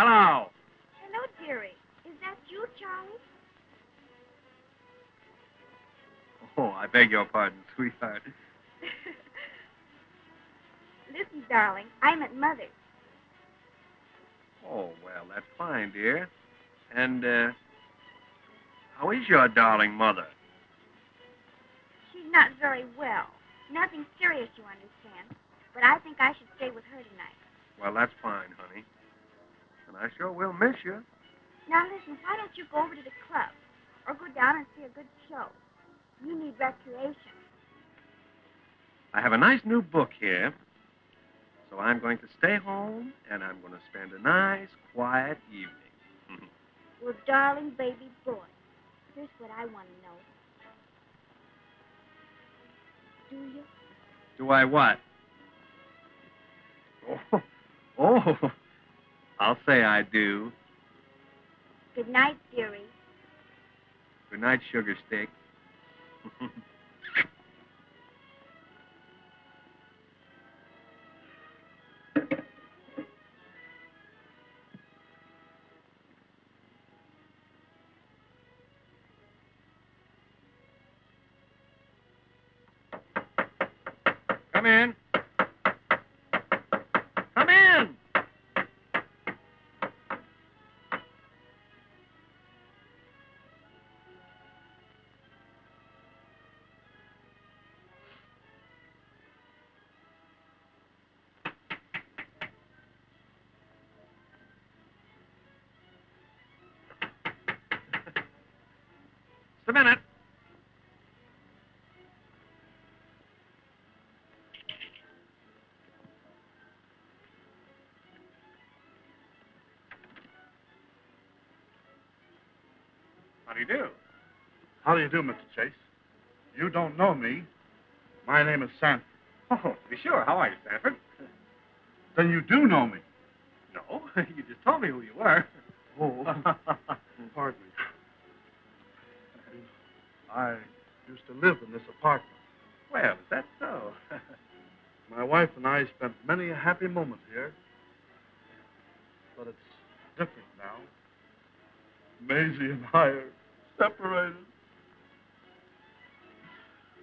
Hello. Hello, dearie. Is that you, Charlie? Oh, I beg your pardon, sweetheart. Listen, darling, I'm at Mother's. Oh, well, that's fine, dear. And, how is your darling mother? She's not very well. Nothing serious, you understand. But I think I should stay with her tonight. Well, that's fine, honey. And I sure will miss you. Now, listen, why don't you go over to the club or go down and see a good show? You need recreation. I have a nice new book here. So I'm going to stay home, and I'm going to spend a nice, quiet evening. Well, darling baby boy, here's what I want to know. Do you? Do I what? Oh, I'll say I do. Good night, dearie. Good night, sugar stick. Come in. Come in. Just a minute. How do you do? How do you do, Mr. Chase? You don't know me. My name is Sanford. Oh, to be sure. How are you, Sanford? Then you do know me. No, you just told me who you were. Oh, pardon me. I used to live in this apartment. Well, is that so? My wife and I spent many a happy moment here. But it's different now. Maisie and I are separated.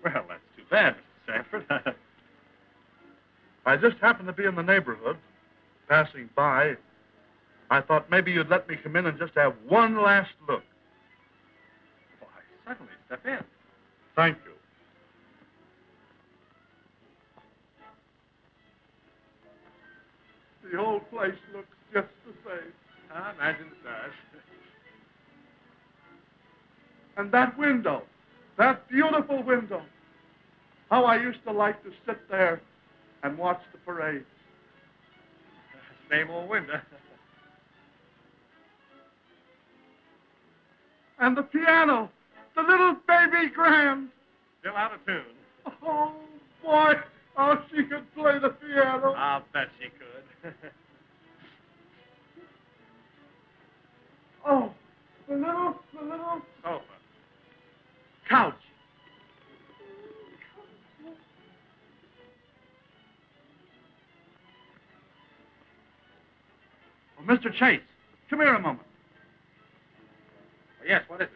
Well, that's too bad, Mr. Sanford. I just happened to be in the neighborhood, passing by. I thought maybe you'd let me come in and just have one last look. Why, certainly. Step in. Thank you. The whole place looks just the same. I imagine it does. And that window, that beautiful window. How I used to like to sit there and watch the parade. Same old window. And the piano, the little baby grand. Still out of tune. Oh, boy, how she could play the piano. I'll bet she could. Oh, the little... Sofa. Couch. Well, Mr. Chase, come here a moment. Yes, what is it?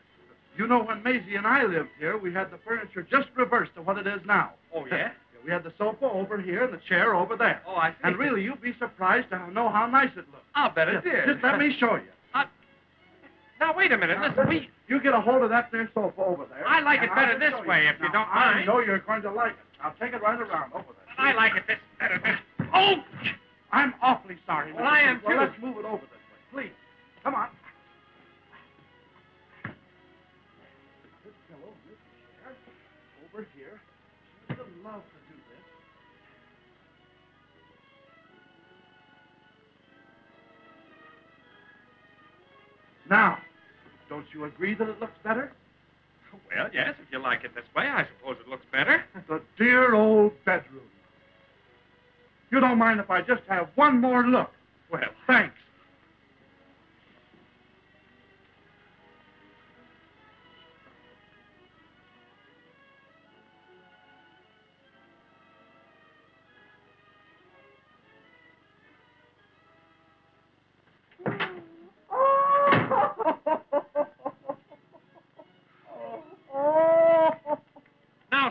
You know, when Maisie and I lived here, we had the furniture just reversed to what it is now. Oh, yeah? We had the sofa over here and the chair over there. Oh, I see. And really, you'd be surprised to know how nice it looks. I'll bet it did. Just let me show you. Now, wait a minute. Listen, You get a hold of that there sofa over there. I like it and better I'll this show way, you. if you Now, don't I mind. know you're going to like it. I'll take it right around over there. I like it this better. Oh! I'm awfully sorry. Well, Mr. I am, Chase. Well, too. let's move it over this way. Please. Come on. This pillow and this chair over here. She would love to do this. Now, don't you agree that it looks better? Well, yes, if you like it this way, I suppose it looks better. The dear old bedroom. You don't mind if I just have one more look? Well, Thanks.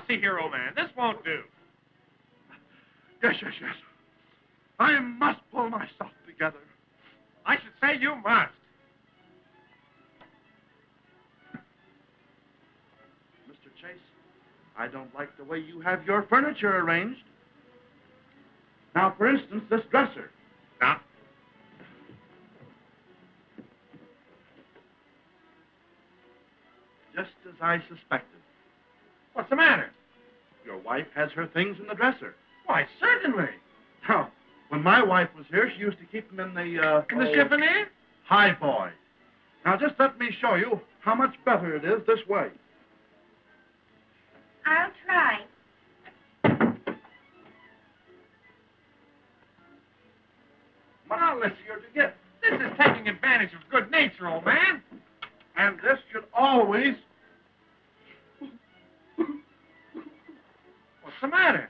see here, old man. This won't do. Yes. I must pull myself together. I should say you must. Mr. Chase, I don't like the way you have your furniture arranged. Now, for instance, this dresser. Now, Just as I suspected. what's the matter? Your wife has her things in the dresser. Why, certainly. Now, when my wife was here, she used to keep them in the... In the chiffonier? Hi, boy. Now, just let me show you how much better it is this way. I'll try. Now, let's hear it again. This is taking advantage of good nature, old man. And this should always... What's the matter?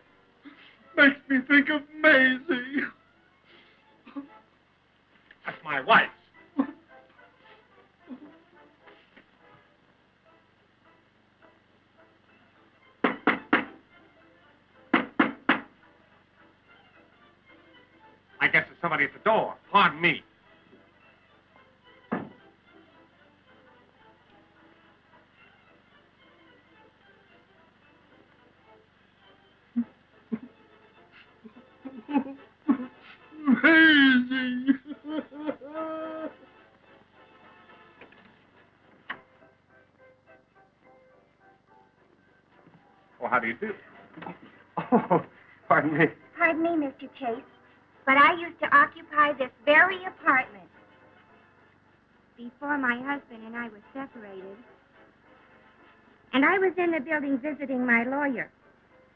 Makes me think of Maisie. That's my wife. I guess there's somebody at the door. Pardon me. Maisie. Oh, how do you do? Oh, pardon me. Pardon me, Mr. Chase, but I used to occupy this very apartment before my husband and I were separated. And I was in the building visiting my lawyer,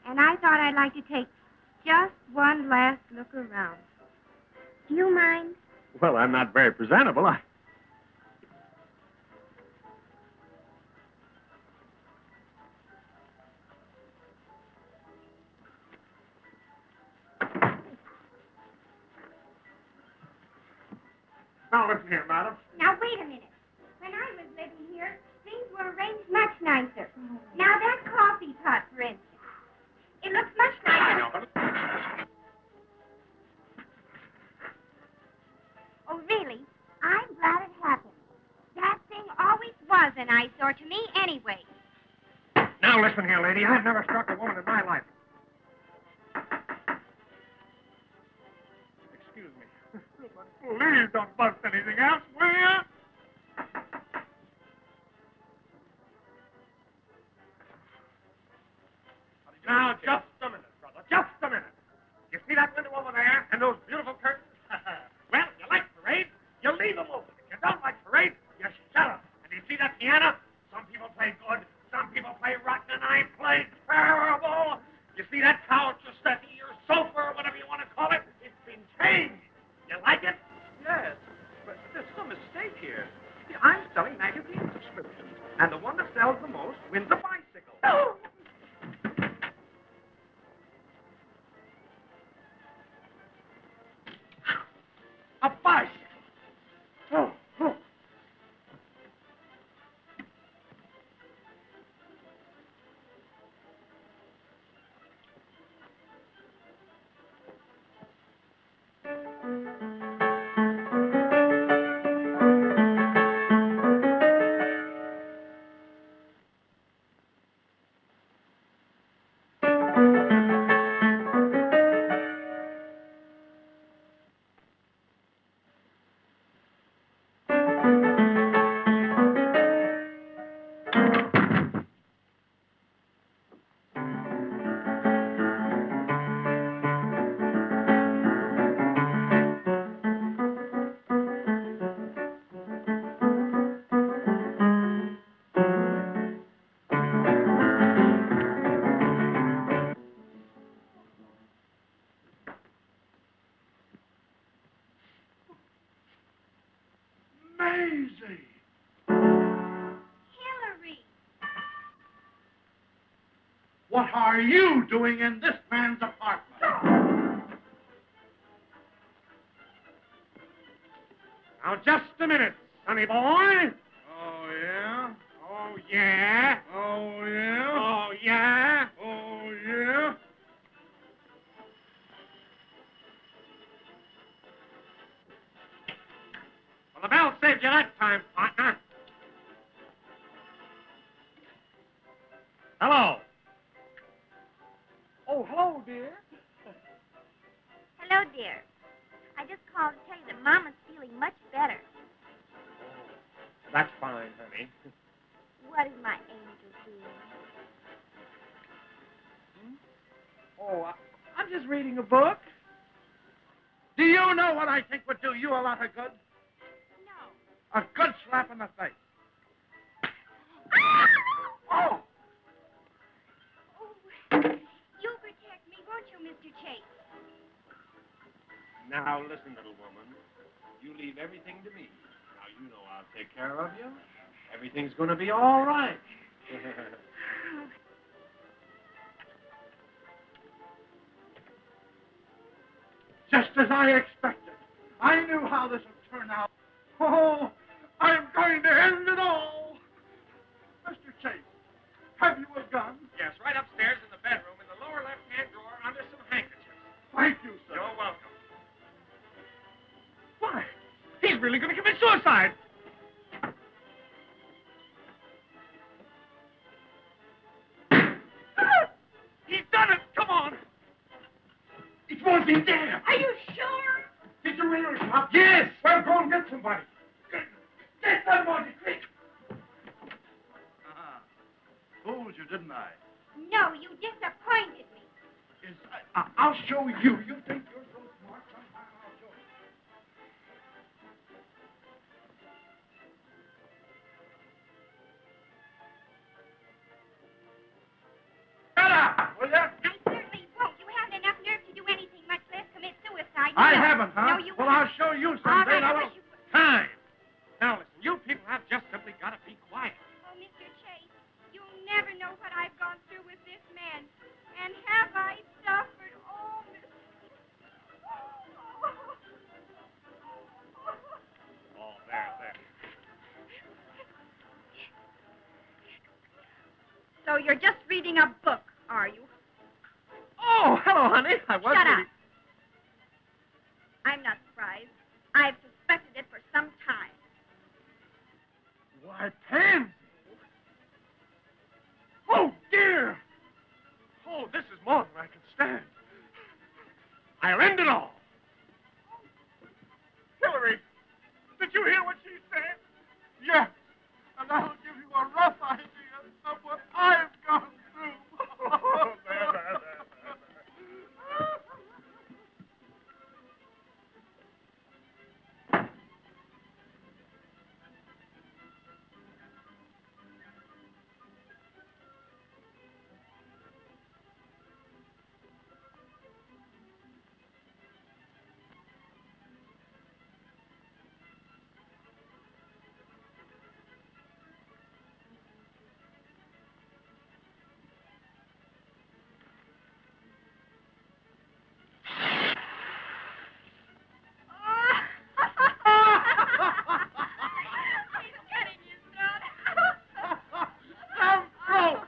and I thought I'd like to take just one last look around. Do you mind? Well, I'm not very presentable. Now, listen here, madam. Now, wait a minute. When I was living here, things were arranged much nicer. Now, that coffee pot, for instance, it looks much nicer. I know, but... Oh, really? I'm glad it happened. That thing always was an eyesore to me anyway. Now, listen here, lady. I've never struck a woman in my life. Excuse me. But please don't bust anything else, will you? Now, just a minute, brother. Just a minute. You see that window over there and those beautiful curtains? Well, you like parade, you leave them open. If you don't like parade, you shut them. And you see that piano? Some people play good, some people play rotten, and I play terrible. You see that couch or settee or sofa or whatever you want to call it? It's been changed. You like it? Yes, but there's some mistake here. See, I'm selling magazine subscriptions, and the one that sells the most wins a bicycle. Oh! A bicycle! Oh. Maisie. Hillary! What are you doing in this man's apartment? Now, just a minute, sonny boy. Oh, yeah? Oh, yeah. Oh, yeah? Oh, yeah. Oh, Hello. Oh, hello, dear. Hello, dear. I just called to tell you that Mama's feeling much better. That's fine, honey. What is my angel doing? Oh, I'm just reading a book. Do you know what I think would do you a lot of good? No. A good slap in the face. Oh! Oh, you'll protect me, won't you, Mr. Chase? Now, listen, little woman. You leave everything to me. Now, you know I'll take care of you. Everything's going to be all right. Just as I expected. I knew how this would turn out. Oh, I'm going to end it all. Mr. Chase, have you a gun? Yes, right upstairs in the bedroom in the lower left-hand drawer under some handkerchiefs. Thank you, sir. You're welcome. Why? He's really going to commit suicide. He's done it. Come on. It wasn't there. Are you sure? Did you really stop? Yes. Well, go and get somebody. Get somebody, quick. Fooled you, didn't I? No, you disappointed me. I'll show you. You think you're so smart? Sometime I'll show you. Shut up, will ya? I certainly won't. You haven't enough nerve to do anything, much less commit suicide. I No. haven't, huh? No, you Well, haven't. I'll show you All someday. right, I Now, wish you would. time. Now, listen, you people have just simply got to be quiet. Oh, Mr. Chase, you'll never know what I've gone through with this man. And have I suffered? Oh, Mr. Oh, there. So you're just reading a book, are you? Oh, hello, honey. I was Shut reading. up. I'm not surprised. I've suspected it for some time. Why, Pansy. Oh, dear. Oh, this is more than I can stand. I'll end it all. Hillary, did you hear what she said? Yes. And that'll give you a rough idea of what I've gone through. There. He's cutting his throat. Some throat.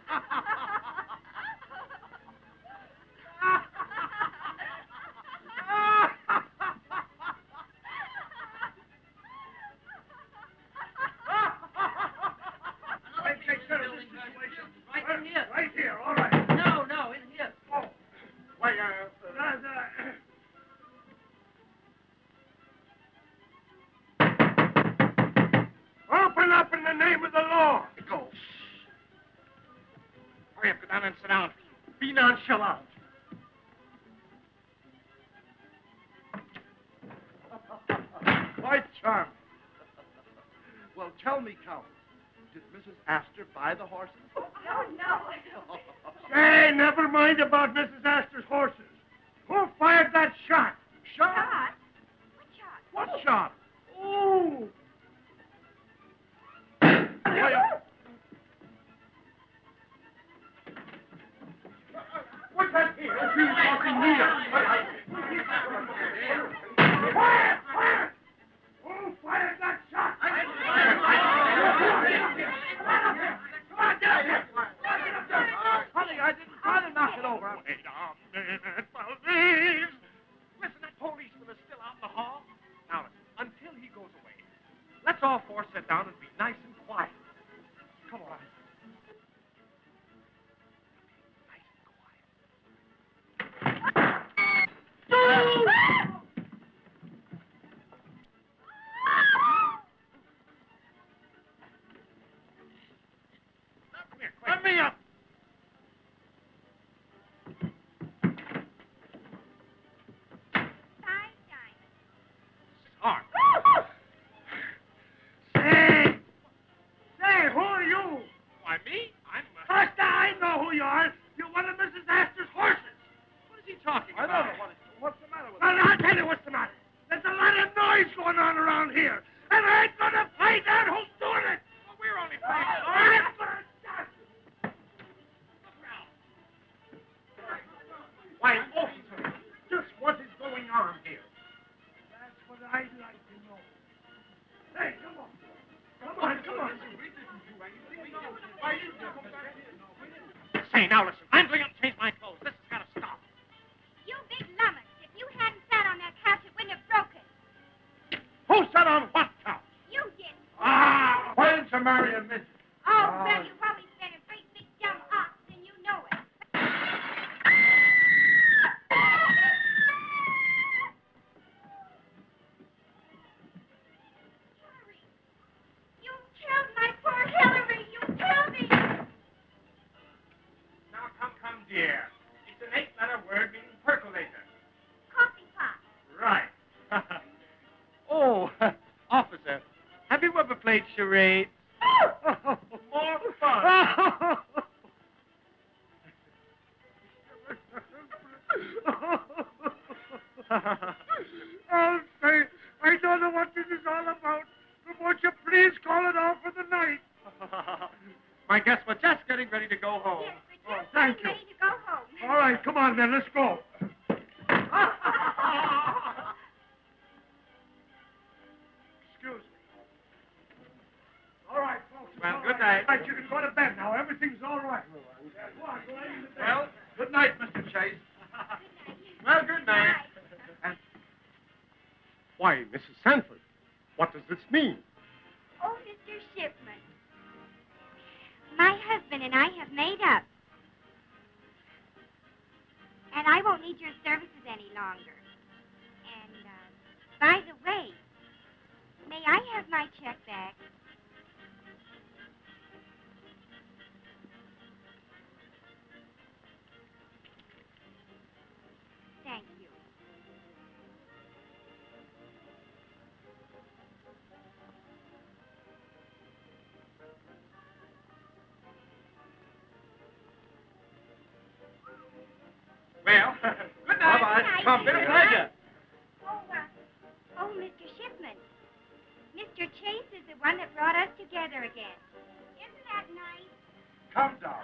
Right in here. Right here, all right. No, in here. Oh, why, open up in the name of the law. Go. Hurry up, go down and sit down. Be nonchalant. Quite charming. Well, tell me, Count, did Mrs. Astor buy the horses? Oh, no. Say, never mind about Mrs. Astor's horses. Who fired that shot? Shot? What shot? What shot? Oh! What's that here? He's talking here. Quiet! Quiet! Who fired that shot? Honey, I didn't try to knock it over. Wait a minute, please. Listen, that policeman is still out in the hall. Now, listen, until he goes away, let's all four sit down and be nice and quiet. Come on. you are. You're one of Mrs. Astor's horses. What is he talking I about? don't know what's the matter with Well, him. I'll tell you what's the matter. There's a lot of noise going on around here, and I ain't going to find out who's doing it. Well, we're only playing. I'm going to stop you. Why, officer, just what is going on here? That's what I'd like to know. Hey, come on. Come on, come on. Say, now listen. I'm going up and change my clothes. This has got to stop. You big lummox. If you hadn't sat on that couch, it wouldn't have broken. Who sat on what couch? You did. Ah, why didn't you marry a midget? Oh, well, you've always been a great big dumb ox, and you know it. You killed my poor Hillary. You killed me. Now, come, dear. It's an 8-letter word meaning percolator. Coffee pot. Right. Oh, officer, have you ever played charade? More fun. I'll say, I don't know what this is all about, but won't you please call it off for the night? I guess we're just getting ready to go home. Yes, we're just thank getting you. ready to go home. All right, come on then, let's go. Excuse me. All right, folks. Well, all good right. night. All right, you can go to bed now. Everything's all right. Yeah, go on, go right into bed. Well, good night, Mr. Chase. Well, good night. And why, Mrs. Sanford, what does this mean? Oh, Mr. Shipman. My husband and I have made up. And I won't need your services any longer. And, by the way, may I have my check back? Thank you. Well, good night. Bye-bye. Good night. Come, been a pleasure. Oh, Mr. Shipman. Mr. Chase is the one that brought us together again. Isn't that nice? Come down.